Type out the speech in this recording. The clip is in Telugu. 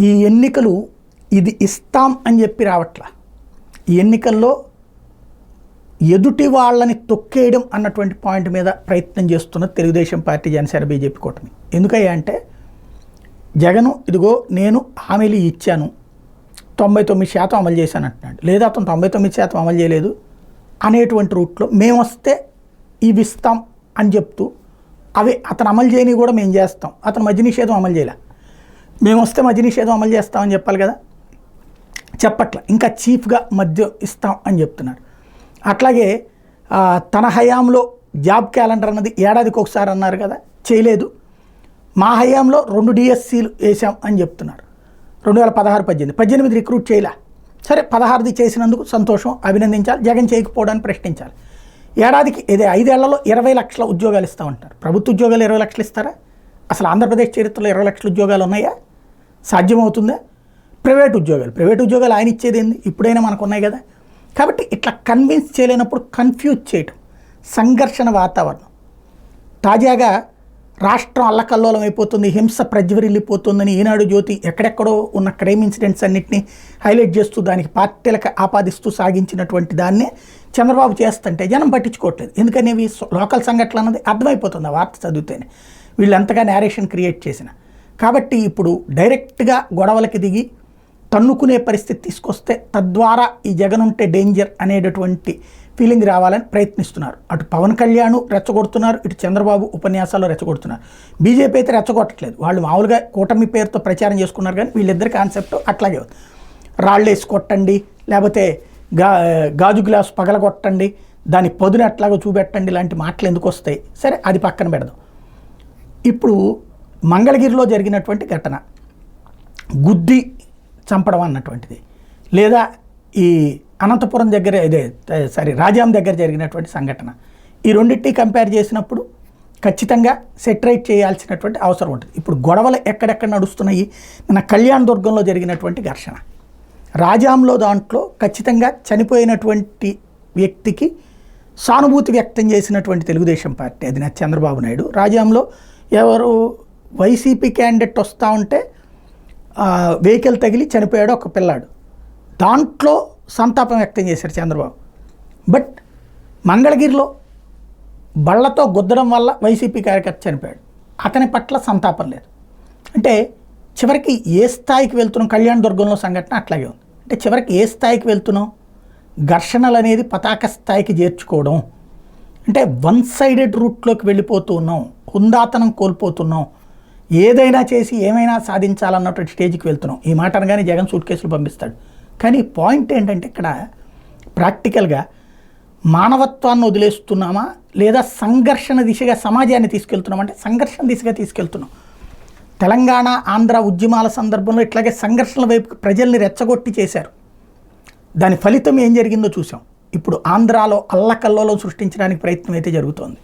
ఈ ఎన్నికలు ఇది ఇస్తాం అని చెప్పి రావట్లా. ఈ ఎన్నికల్లో ఎదుటి వాళ్ళని తొక్కేయడం అన్నటువంటి పాయింట్ మీద ప్రయత్నం చేస్తున్న తెలుగుదేశం పార్టీ, జనసేన, బీజేపీ కూటమి. ఎందుకయ్యా అంటే జగను ఇదిగో నేను హామీలు ఇచ్చాను 99% అమలు చేశాను అంటున్నాడు, లేదా అతను 99% అమలు చేయలేదు అనేటువంటి రూట్లో మేము వస్తే ఇవి ఇస్తాం అని చెప్తూ అవి అతను అమలు చేయని కూడా మేము చేస్తాం, అతను మద్య నిషేధం అమలు చేయలే, మేము వస్తే మద్య నిషేధం అమలు చేస్తామని చెప్పాలి కదా, చెప్పట్ల. ఇంకా చీఫ్గా మద్యం ఇస్తాం అని చెప్తున్నారు. అట్లాగే తన హయాంలో జాబ్ క్యాలెండర్ అన్నది ఏడాదికి ఒకసారి అన్నారు కదా, చేయలేదు. మా హయాంలో 2 డిఎస్సీలు వేసాం అని చెప్తున్నారు. 2016-18 రిక్రూట్ చేయలే. సరే 16ది చేసినందుకు సంతోషం, అభినందించాలి. జగన్ చేయకపోవడాన్ని ప్రశ్నించాలి. ఏడాదికి 5 ఏళ్లలో 20 లక్షల ఉద్యోగాలు ఇస్తామంటారు. ప్రభుత్వ ఉద్యోగాలు 20 లక్షలు ఇస్తారా? అసలు ఆంధ్రప్రదేశ్ చరిత్రలో 20 లక్షల ఉద్యోగాలు ఉన్నాయా? సాధ్యమవుతుందా? ప్రైవేట్ ఉద్యోగాలు ఆయన ఇచ్చేది ఏంది? ఇప్పుడైనా మనకు ఉన్నాయి కదా. కాబట్టి ఇట్లా కన్విన్స్ చేయలేనప్పుడు కన్ఫ్యూజ్ చేయటం, సంఘర్షణ వాతావరణం. తాజాగా రాష్ట్రం అల్లకల్లోలం అయిపోతుంది, హింస ప్రజ్వరిల్లిపోతుందని ఈనాడు జ్యోతి ఎక్కడెక్కడో ఉన్న క్రైమ్ ఇన్సిడెంట్స్ అన్నింటినీ హైలైట్ చేస్తూ దానికి పార్టీలకు ఆపాదిస్తూ సాగించినటువంటి దాన్నే చంద్రబాబు చేస్తుంటే జనం పట్టించుకోవట్లేదు. ఎందుకని ఇవి లోకల్ సంఘటనలు అన్నది అర్థమైపోతుంది ఆ వార్త చదివితేనే, వీళ్ళు ఎంతగా నేరేషన్ క్రియేట్ చేసిన. కాబట్టి ఇప్పుడు డైరెక్ట్గా గొడవలకి దిగి తన్నుకునే పరిస్థితి తీసుకొస్తే తద్వారా ఈ జగన్ ఉంటే డేంజర్ అనేటటువంటి ఫీలింగ్ రావాలని ప్రయత్నిస్తున్నారు. అటు పవన్ కళ్యాణ్ రెచ్చగొడుతున్నారు, ఇటు చంద్రబాబు ఉపన్యాసాల్లో రెచ్చగొడుతున్నారు. బీజేపీ అయితే రెచ్చగొట్టట్లేదు, వాళ్ళు మామూలుగా కూటమి పేరుతో ప్రచారం చేసుకున్నారు. కానీ వీళ్ళిద్దరి కాన్సెప్ట్ అట్లాగే ఉంది. రాళ్ళు వేసి కొట్టండి, లేకపోతే గాజు గ్లాసు పగలగొట్టండి, దాని పొదును అట్లాగా చూపెట్టండి, ఇలాంటి మాటలు ఎందుకు వస్తాయి? సరే, అది పక్కన పెడదాం. ఇప్పుడు మంగళగిరిలో జరిగినటువంటి ఘటన, గుద్ది చంపడం అన్నటువంటిది, లేదా ఈ అనంతపురం దగ్గర రాజాం దగ్గర జరిగినటువంటి సంఘటన, ఈ రెండింటినీ కంపేర్ చేసినప్పుడు ఖచ్చితంగా సెటరైట్ చేయాల్సినటువంటి అవసరం ఉంటుంది. ఇప్పుడు గొడవలు ఎక్కడెక్కడ నడుస్తున్నాయి? మన కళ్యాణ్ దుర్గంలో జరిగినటువంటి ఘర్షణ, రాజాంలో దాంట్లో ఖచ్చితంగా చనిపోయినటువంటి వ్యక్తికి సానుభూతి వ్యక్తం చేసినటువంటి తెలుగుదేశం పార్టీ అధినేత చంద్రబాబు నాయుడు, రాజాంలో ఎవరు వైసీపీ క్యాండిడేట్ వస్తూ ఉంటే వెహికల్ తగిలి చనిపోయాడు ఒక పిల్లాడు, దాంట్లో సంతాపం వ్యక్తం చేశారు చంద్రబాబు. బట్ మంగళగిరిలో బళ్ళతో గుద్దడం వల్ల వైసీపీ కార్యకర్త చనిపోయాడు, అతని పట్ల సంతాపం లేదు. అంటే చివరికి ఏ స్థాయికి వెళ్తున్నాం? కళ్యాణ్ దుర్గంలో సంఘటన అట్లాగే ఉంది. అంటే చివరికి ఏ స్థాయికి వెళ్తున్నాం? ఘర్షణలు అనేది పతాక స్థాయికి చేర్చుకోవడం, అంటే 1 సైడెడ్ రూట్లోకి వెళ్ళిపోతూ ఉన్నాం, హుందాతనం కోల్పోతున్నాం, ఏదైనా చేసి ఏమైనా సాధించాలన్నటువంటి స్టేజ్కి వెళ్తున్నాం. ఈ మాట అనగానే జగన్ సూట్ కేసులు పంపిస్తాడు. కానీ పాయింట్ ఏంటంటే ఇక్కడ ప్రాక్టికల్గా మానవత్వాన్ని వదిలేస్తున్నామా, లేదా సంఘర్షణ దిశగా సమాజాన్ని తీసుకెళ్తున్నాం? అంటే సంఘర్షణ దిశగా తీసుకెళ్తున్నాం. తెలంగాణ ఆంధ్ర ఉద్యమాల సందర్భంలో ఇట్లాగే సంఘర్షణల వైపు ప్రజల్ని రెచ్చగొట్టి చేశారు. దాని ఫలితం ఏం జరిగిందో చూసాం. ఇప్పుడు ఆంధ్రాలో అల్లకల్లోలం సృష్టించడానికి ప్రయత్నం అయితే జరుగుతోంది.